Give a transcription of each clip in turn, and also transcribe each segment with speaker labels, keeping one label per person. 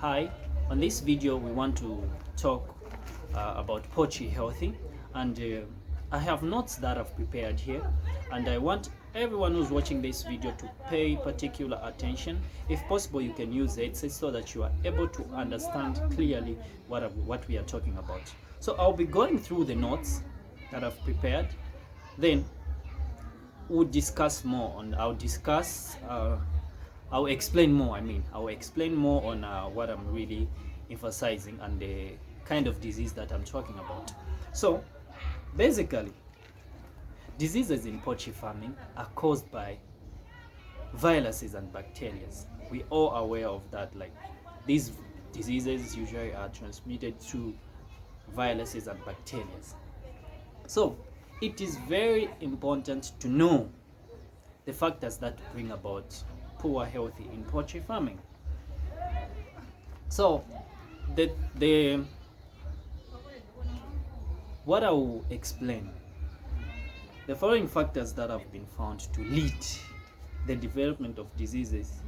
Speaker 1: Hi, on this video we want to talk about poultry healthy, and I have notes that I've prepared here, and I want everyone who's watching this video to pay particular attention. If possible, you can use headsets so that you are able to understand clearly what we are talking about. So I'll be going through the notes that I've prepared, then we'll discuss more on I'll explain more. I'll explain more on what I'm really emphasizing and the kind of disease that I'm talking about. So basically, diseases in poultry farming are caused by viruses and bacteria. We all are aware of that. Like, these diseases usually are transmitted through viruses and bacteria. So it is very important to know the factors that bring about poor health in poultry farming. So what I will explain, the following factors that have been found to lead the development of diseases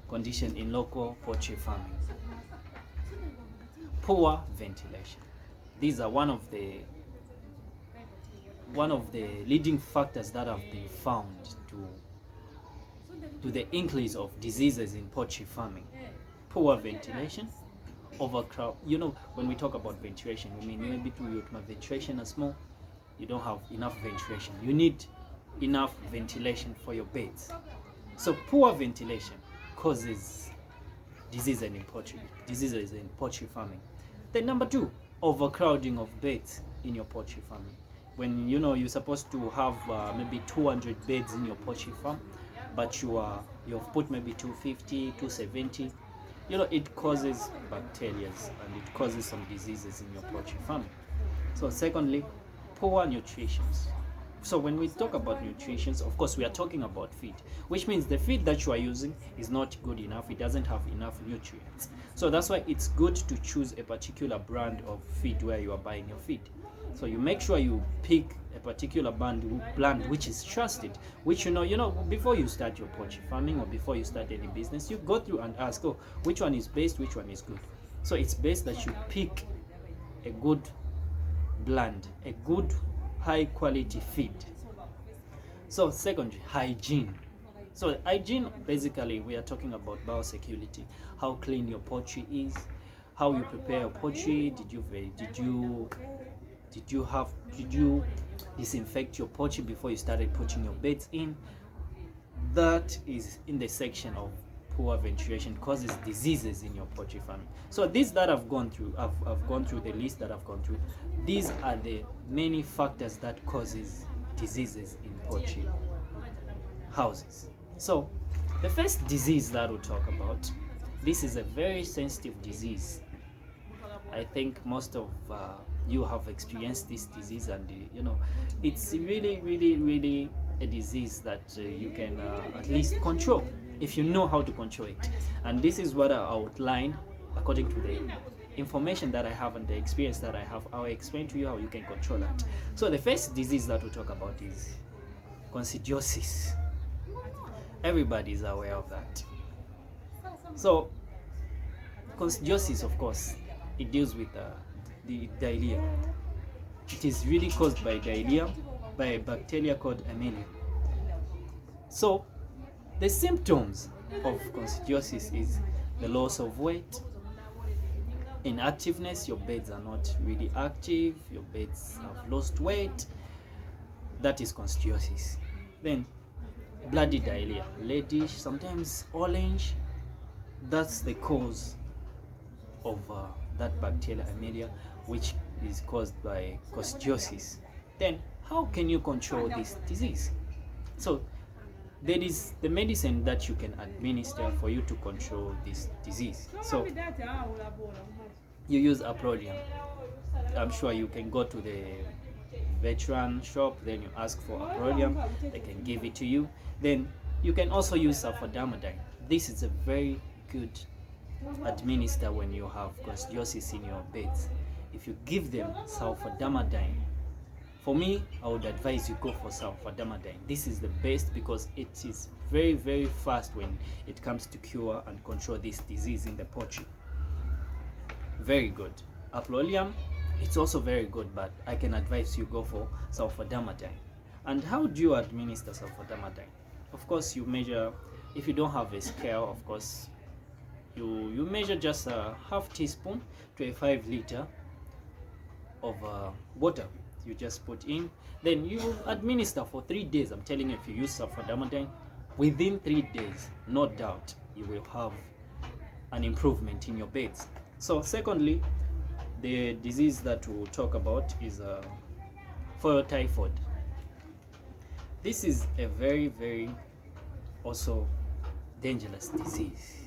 Speaker 1: condition in local poultry farming. Poor ventilation. These are one of the leading factors that have been found to the increase of diseases in poultry farming. Poor ventilation, overcrowd. When we talk about ventilation, we mean maybe your ventilation is small, you don't have enough ventilation. You need enough ventilation for your beds. So poor ventilation causes diseases in poultry farming. Then number two, overcrowding of beds in your poultry farming. When you're supposed to have maybe 200 beds in your poultry farm, but you've put maybe 250, 270, it causes bacteria and it causes some diseases in your poultry farm. So secondly, poor nutrition. So when we talk about nutrition, of course we are talking about feed, which means the feed that you are using is not good enough. It doesn't have enough nutrients. So that's why it's good to choose a particular brand of feed where you are buying your feed. So you make sure you pick a particular brand which is trusted, which before you start your poultry farming or before you start any business, you go through and ask, which one is best, which one is good. So it's best that you pick a good brand, a good high quality feed. So secondly, hygiene. So hygiene, basically we are talking about biosecurity, how clean your poultry is, how you prepare your poultry. Did you disinfect your poultry before you started putting your beds in? That is in the section of poor ventilation causes diseases in your poultry farming. So these that I've gone through, I've gone through the list that I've gone through. These are the many factors that causes diseases in poultry houses. So the first disease that we'll talk about, this is a very sensitive disease. I think most of you have experienced this disease, and it's really a disease that you can at least control if you know how to control it. And this is what I outline according to the information that I have and the experience that I have. I'll explain to you how you can control that. So the first disease that we'll talk about is coccidiosis. Everybody is aware of that. So coccidiosis, of course, it deals with the diarrhea. It is really caused by diarrhea, by a bacteria called Amelia. So the symptoms of coccidiosis is the loss of weight, inactiveness. Your beds are not really active, your beds have lost weight. That is coccidiosis. Then bloody diarrhea, reddish, sometimes orange. That's the cause of that bacteria Amelia, which is caused by coccidiosis. Then how can you control this disease? So there is the medicine that you can administer for you to control this disease. So you use Aprolium. I'm sure you can go to the veteran shop, then you ask for Aprolium, they can give it to you. Then you can also use sulfadiamidine. This is a very good administer when you have coccidiosis in your beds. If you give them sulfadiamidine, for me, I would advise you go for sulfadiamidine. This is the best because it is very fast when it comes to cure and control this disease in the poultry. very good. Aplolium, it's also very good, but I can advise you go for sulfadiamidine. And how do you administer sulfadiamidine? Of course, you measure. If you don't have a scale, of course, you measure just a half teaspoon to a 5 liter of water. You just put in, then you administer for 3 days. I'm telling you, if you use sulfadiamidine, within 3 days, no doubt you will have an improvement in your beds. So secondly, the disease that we'll talk about is fowl typhoid. This is a very, very also dangerous disease,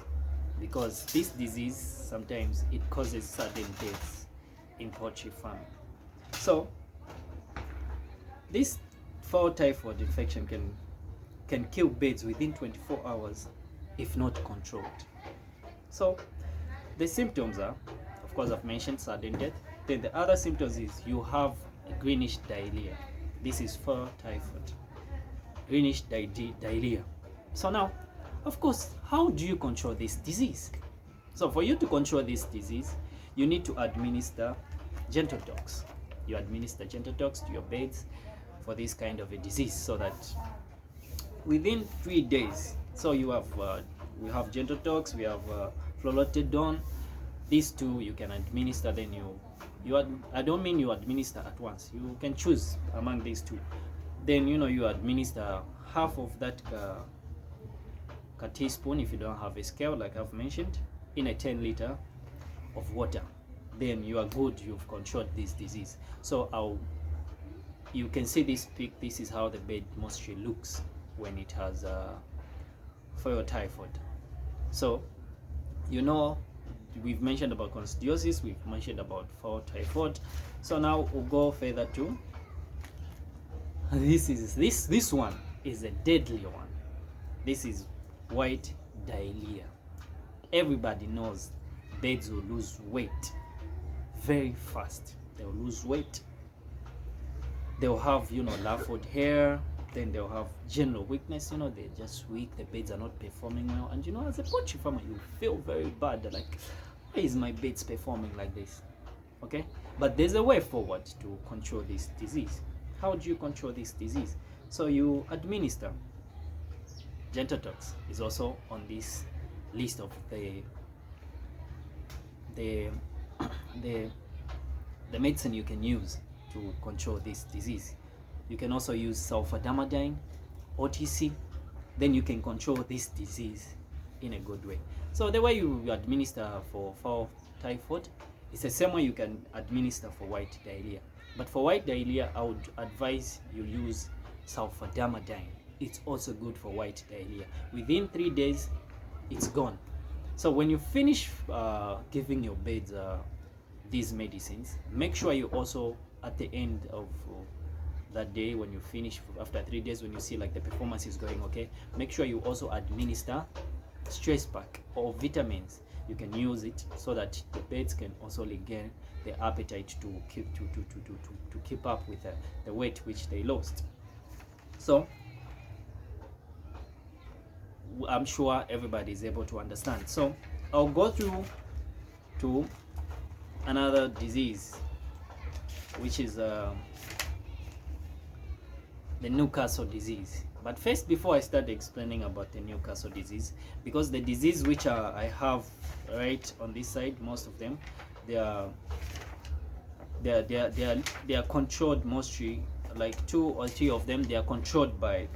Speaker 1: because this disease sometimes it causes sudden deaths in poultry farming. So this fowl typhoid infection can kill birds within 24 hours if not controlled. So the symptoms are, of course, I've mentioned sudden death. Then the other symptoms is you have a greenish diarrhea. This is fowl typhoid, greenish diarrhea. So now, of course, how do you control this disease? So for you to control this disease, you need to administer gentle tox. You administer gentle tox to your birds for this kind of a disease, so that within 3 days, so you have we have gentle tox, we have fluorotidone. These two you can administer. Then I don't mean you administer at once. You can choose among these two. Then you administer half of that a teaspoon, if you don't have a scale like I've mentioned, in a 10 liter of water. Then you are good. You've controlled this disease. So you can see this pic. This is how the bird mostly looks when it has fowl typhoid. So we've mentioned about coccidiosis, we've mentioned about fowl typhoid. So now we'll go further to this one is a deadly one. This is white diarrhea. Everybody knows birds will lose weight very fast. They'll lose weight. They'll have ruffled hair. Then they'll have general weakness. They're just weak. The birds are not performing well. And as a poultry farmer, you feel very bad. Like, why is my birds performing like this? Okay, but there's a way forward to control this disease. How do you control this disease? So you administer gentle tox. Is also on this list of the medicine you can use to control this disease. You can also use sulfadiamidine, OTC. Then you can control this disease in a good way. So the way you administer for fowl typhoid is the same way you can administer for white diarrhea. But for white diarrhea, I would advise you use sulfadiamidine. It's also good for white diarrhea. Within 3 days, it's gone. So when you finish giving your birds these medicines, make sure you also, at the end of that day, when you finish after 3 days, when you see like the performance is going okay, make sure you also administer stress pack or vitamins. You can use it so that the birds can also regain the appetite to keep up with the weight which they lost. So I'm sure everybody is able to understand. So I'll go through to another disease, which is the Newcastle disease. But first, before I start explaining about the Newcastle disease, because the disease which I have right on this side, most of them, they are controlled mostly, like 2 or 3 of them, they are controlled by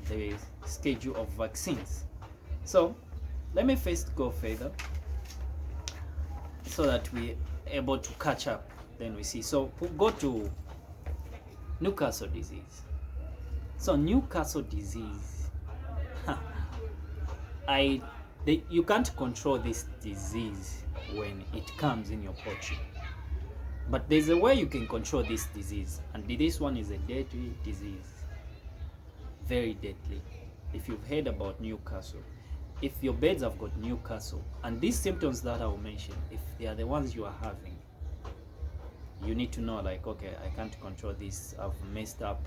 Speaker 1: the schedule of vaccines. So let me first go further so that we're able to catch up. Then we see. So we'll go to Newcastle disease. So Newcastle disease, you can't control this disease when it comes in your poultry, but there's a way you can control this disease, and this one is a deadly disease, very deadly. If you've heard about Newcastle, if your birds have got Newcastle, and these symptoms that I will mention, if they are the ones you are having, you need to know, like, okay, I can't control this, I've messed up,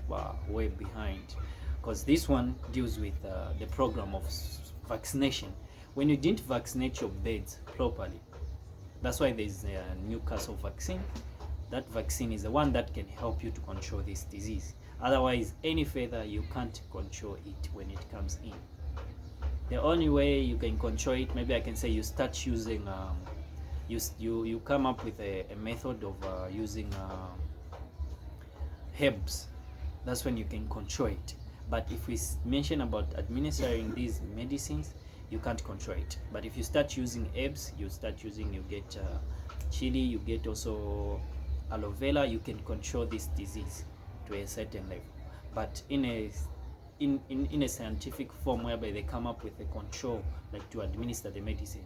Speaker 1: way behind, because this one deals with the program of vaccination. when you didn't vaccinate your birds properly, that's why there's a Newcastle vaccine. That vaccine is the one that can help you to control this disease. Otherwise, any feather, you can't control it when it comes in. The only way you can control it, maybe I can say, you start using you come up with a method of using herbs. That's when you can control it. But if we mention about administering these medicines, you can't control it. But if you start using herbs, you get chili, you get also aloe vera, you can control this disease to a certain level. But in a scientific form, whereby they come up with a control, like to administer the medicine,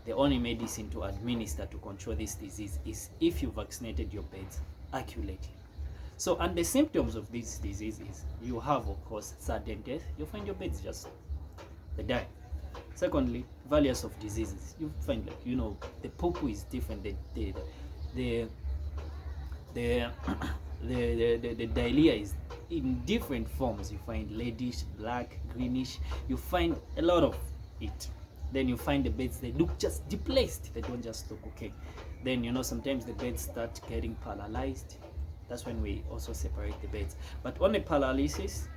Speaker 1: the only medicine to administer to control this disease is if you vaccinated your birds accurately. So, and the symptoms of this disease is you have, of course, sudden death. You find your birds just they die. Secondly, various of diseases. You find, like, you know, the poo is different. The diarrhea is in different forms. You find reddish, black, greenish. You find a lot of it. Then you find the birds, they look just displaced. They don't just look okay. Then, you know, sometimes the birds start getting paralyzed. That's when we also separate the birds. But on the paralysis,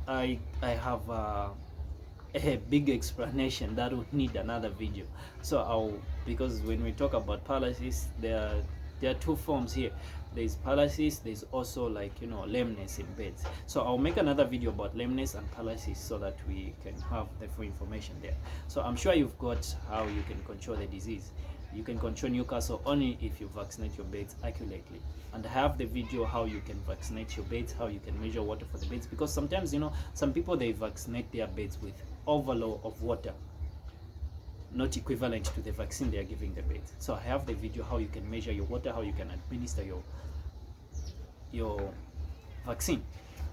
Speaker 1: I have a big explanation that would need another video. So because when we talk about paralysis, there are two forms here. There's paralysis, there's also, like, you know, lameness in birds. So I'll make another video about lameness and paralysis so that we can have the full information there. So I'm sure you've got how you can control the disease. You can control Newcastle only if you vaccinate your birds accurately. And I have the video how you can vaccinate your birds, how you can measure water for the birds, because sometimes, you know, some people, they vaccinate their birds with overload of water, not equivalent to the vaccine they are giving the birds. So I have the video how you can measure your water, how you can administer your vaccine.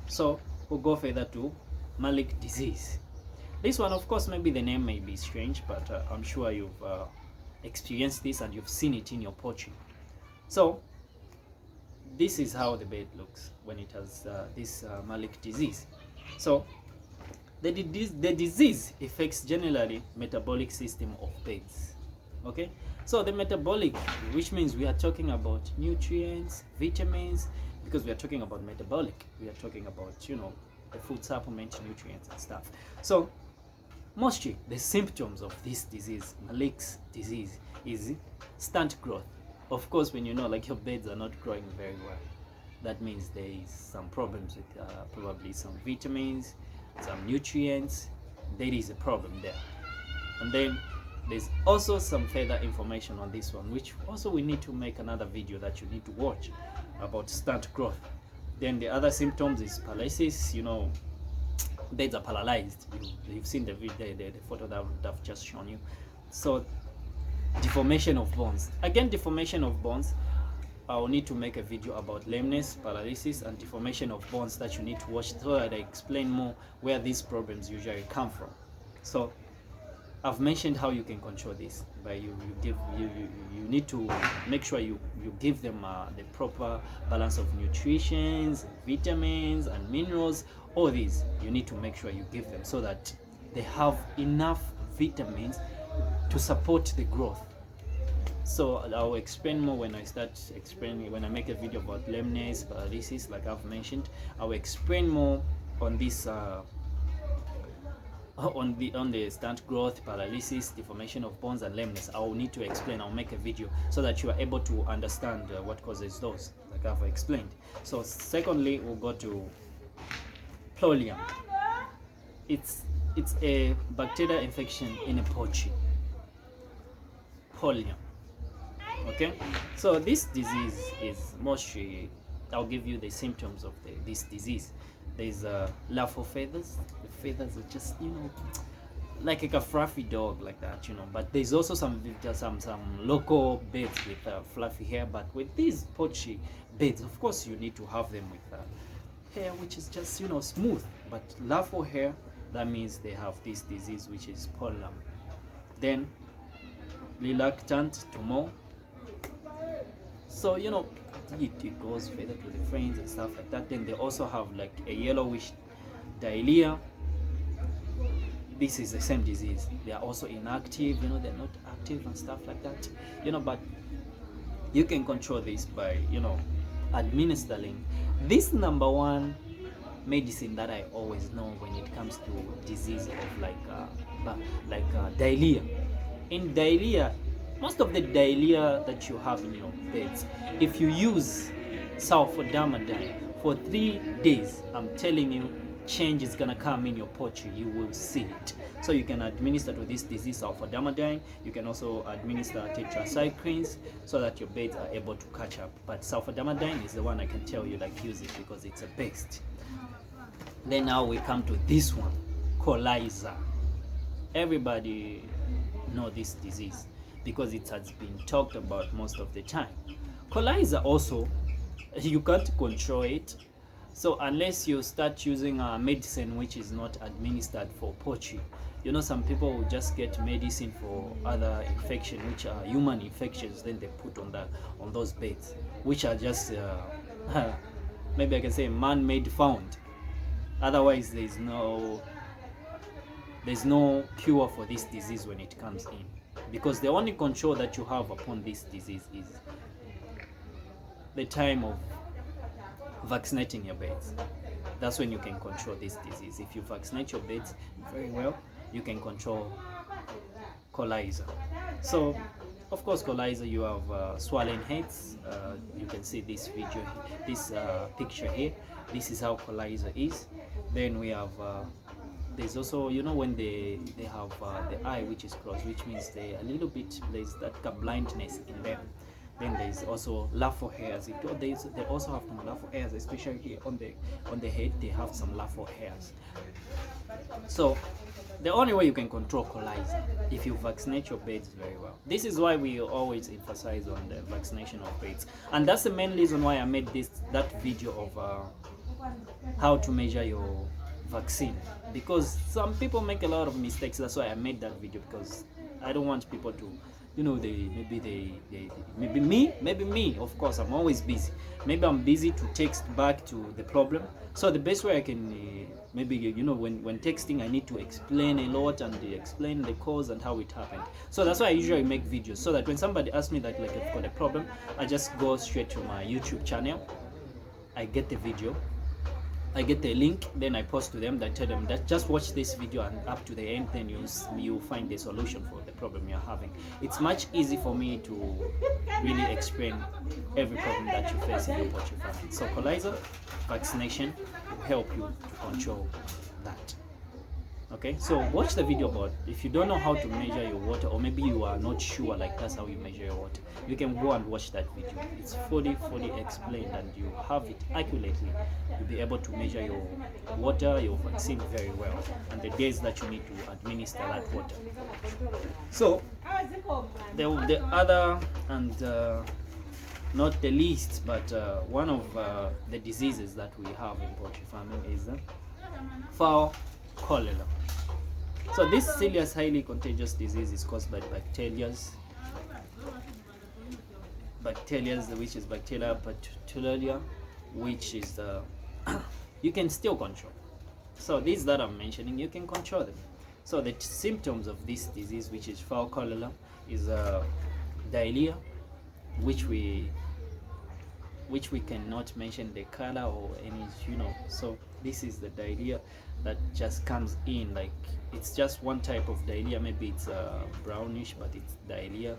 Speaker 1: So we'll go further to Malik disease. This one, of course, maybe the name may be strange, but I'm sure you've experienced this and you've seen it in your poultry. So this is how the bird looks when it has this Malik disease. So the disease affects generally metabolic system of birds. Okay, so the metabolic, which means we are talking about nutrients, vitamins, because we are talking about metabolic, we are talking about, you know, the food supplement, nutrients and stuff. So mostly the symptoms of this disease, Malik's disease, is stunt growth. Of course, when you know, like, your birds are not growing very well, that means there is some problems with probably some vitamins, some nutrients. There is a problem there. And then there's also some further information on this one, which also we need to make another video that you need to watch about stunt growth. Then the other symptoms is paralysis. You know, birds are paralyzed. You've seen the photo that I've just shown you. So deformation of bones. Again, deformation of bones, I'll need to make a video about lameness, paralysis, and deformation of bones that you need to watch, so that I explain more where these problems usually come from. So I've mentioned how you can control this, but you need to make sure you give them the proper balance of nutrition, vitamins and minerals. All these you need to make sure you give them so that they have enough vitamins to support the growth. So I'll explain more when I start explaining, when I make a video about lameness, paralysis, like I've mentioned. I'll explain more on this on the stunt growth, paralysis, deformation of bones, and lameness. I'll need to explain. I'll make a video so that you are able to understand what causes those, like I've explained. So secondly, we'll go to Plolium. It's a bacterial infection in a poultry. Plolium. Okay, so this disease is mostly, I'll give you the symptoms of this disease. There's larval feathers. The feathers are just, you know, like a fluffy dog, like that, you know. But there's also some local birds with fluffy hair. But with these poultry birds, of course, you need to have them with hair which is just, you know, smooth. But larval hair, that means they have this disease, which is Plolium. Then reluctant to mow. So, you know, it goes further to the friends and stuff like that. Then they also have like a yellowish diarrhea. this is the same disease. They are also inactive, you know, they're not active and stuff like that, you know. But you can control this by, you know, administering this number one medicine that I always know when it comes to disease of diarrhea. In diarrhea, most of the diarrhea that you have in your beds, if you use sulfodiamidine for 3 days, I'm telling you, change is gonna come in your poultry. You will see it. So you can administer to this disease sulfodiamidine. You can also administer tetracyclines so that your beds are able to catch up. But sulfodiamidine is the one I can tell you, like, use it because it's a best. Then now we come to this one, coryza. Everybody know this disease because it has been talked about most of the time. Coryza also, you can't control it. So unless you start using a medicine which is not administered for poultry, you know, some people will just get medicine for other infection, which are human infections, then they put on those beds, which are just maybe I can say man-made found. Otherwise, there's no cure for this disease when it comes in, because the only control that you have upon this disease is the time of vaccinating your beds. That's when you can control this disease. If you vaccinate your beds very well, you can control coryza. So of course, coryza, you have swollen heads. You can see this video, this picture here. This is how coryza is. Then we have there's also, you know, when they have the eye which is closed, which means they a little bit, there's that blindness in them. Then there's also laffo hairs. They also have some laffo hairs, especially here on the head. They have some laffo hairs. So the only way you can control coryza if you vaccinate your beds very well. This is why we always emphasize on the vaccination of beds, and that's the main reason why I made that video of how to measure your vaccine, because some people make a lot of mistakes. That's why I made that video, because I don't want people to, you know, maybe me, of course, I'm always busy. Maybe I'm busy to text back to the problem. So the best way I can, maybe, you know, when texting, I need to explain a lot and explain the cause and how it happened. So that's why I usually make videos, so that when somebody asks me that, like, I've got a problem, I just go straight to my YouTube channel. I get the video, I get the link, then I post to them, that tell them that just watch this video and up to the end, then you'll find the solution for the problem you're having. It's much easy for me to really explain every problem that you face in your poultry farming. So coryza vaccination will help you to control that. Okay, so watch the video about, if you don't know how to measure your water, or maybe you are not sure, like, that's how you measure your water, you can go and watch that video. It's fully explained, and you have it accurately. You'll be able to measure your water, your vaccine very well, and the days that you need to administer that water. So the other, and not the least, but one of the diseases that we have in poultry farming is fowl cholera. So this serious, highly contagious disease is caused by bacteria, which is Bacteria patulia, which is you can still control. So these that I'm mentioning, you can control them. So the symptoms of this disease, which is fowl cholera, is diarrhea, which we cannot mention the color or any, you know. So this is the diarrhea that just comes in, like, it's just one type of diarrhea. Maybe it's brownish, but it's diarrhea.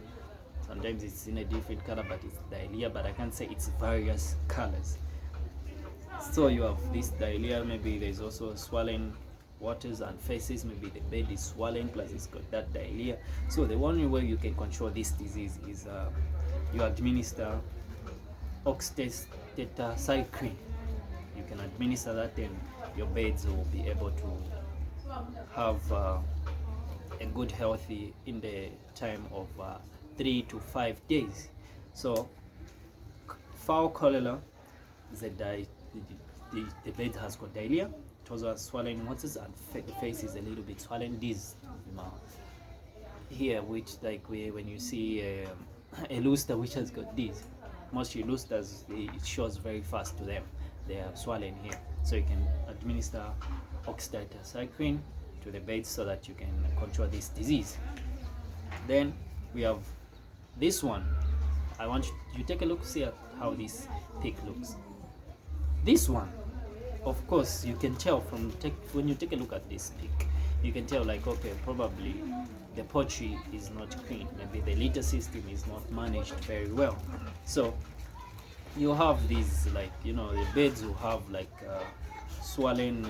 Speaker 1: Sometimes it's in a different color, but it's diarrhea. But I can't say it's various colors. So you have this diarrhea. Maybe there's also swollen waters and faces. Maybe the bed is swollen plus it's got that diarrhea. So the only way you can control this disease is you administer oxytetracycline. You can administer that, then your beds will be able to have a good healthy in the time of 3 to 5 days. So fowl cholera is the bed has got diarrhea, it also has swollen waters, and the face is a little bit swollen. These here, which, like, when you see a rooster which has got these, mostly roosters, it shows very fast to them. They are swollen here. So you can administer oxytetracycline to the beds so that you can control this disease. Then we have this one. I want you to take a look, see how this pig looks. This one, of course, you can tell from when you take a look at this pig, you can tell like, okay, probably the poultry is not clean. Maybe the litter system is not managed very well. So you have these, like, you know, the beds will have like swollen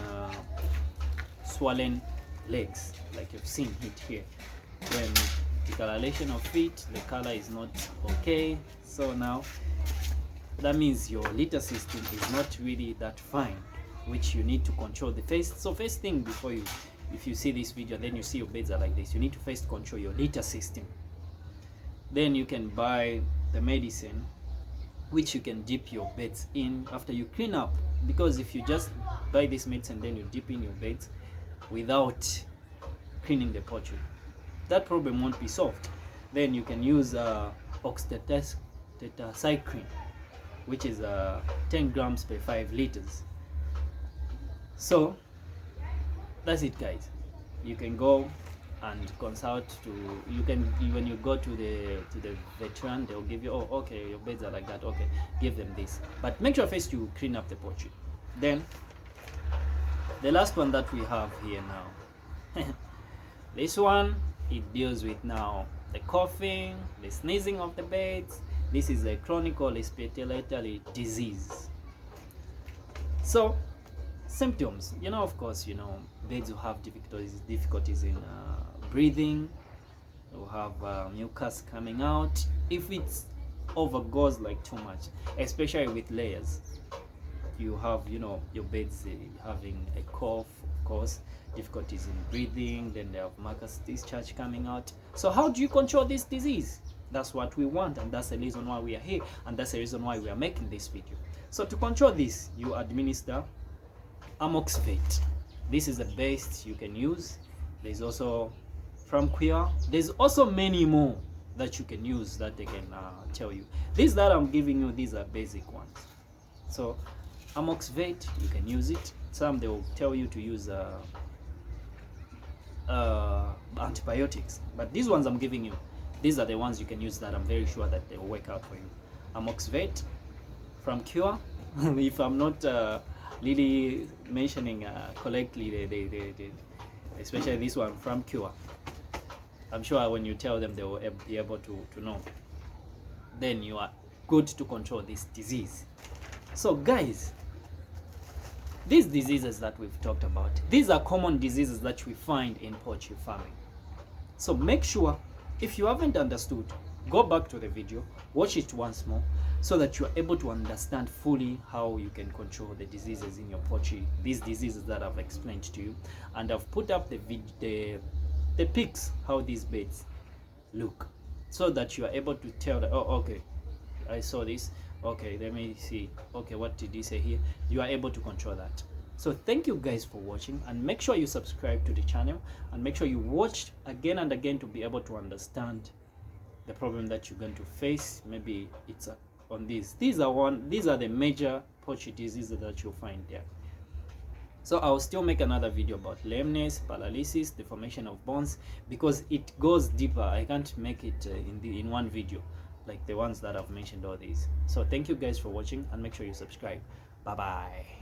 Speaker 1: legs, like you've seen it here. When the coloration of feet, the color is not okay. So now that means your litter system is not really that fine, which you need to control. So first thing, before you, if you see this video then you see your beds are like this, you need to first control your litter system. Then you can buy the medicine which you can dip your beds in after you clean up, because if you just buy this medicine then you dip in your beds without cleaning the poultry, that problem won't be solved. Then you can use oxytetracycline, which is 10 grams per 5 liters. So that's it, guys. You can go and consult when you go to the veteran, they'll give you, oh, okay, your beds are like that, okay, give them this, but make sure first you clean up the poultry. Then the last one that we have here now, this one, it deals with now the coughing, the sneezing of the beds. This is a chronic or respiratory disease. So symptoms, you know, of course, you know, beds will have difficulties in breathing. Will have mucus coming out if it overgoes like too much, especially with layers. You have, you know, your beds having a cough, of course, difficulties in breathing, then they have mucus discharge coming out. So how do you control this disease? That's what we want, and that's the reason why we are here, and that's the reason why we are making this video. So to control this, you administer amoxicillin. This is the best you can use. There's also from Cure. There's also many more that you can use that they can tell you. These that I'm giving you, these are basic ones. So amoxicillin, you can use it. Some they will tell you to use antibiotics, but these ones I'm giving you, these are the ones you can use that I'm very sure that they will work out for you. Amoxicillin from Cure. If I'm not really mentioning correctly, especially this one from Cure, I'm sure when you tell them they will be able to know. Then you are good to control this disease. So guys, these diseases that we've talked about, these are common diseases that we find in poultry farming. So make sure, if you haven't understood, go back to the video, watch it once more, so that you are able to understand fully how you can control the diseases in your poultry, these diseases that I've explained to you. And I've put up the pics, how these beds look, so that you are able to tell that, oh, okay, I saw this, okay, let me see, okay, what did he say here? You are able to control that. So thank you guys for watching, and make sure you subscribe to the channel, and make sure you watch again and again to be able to understand the problem that you're going to face. Maybe it's on these are the major poultry diseases that you'll find there. So I'll still make another video about lameness, paralysis, deformation of bones, because it goes deeper. I can't make it in one video like the ones that I've mentioned all these. So thank you guys for watching, and make sure you subscribe. Bye bye.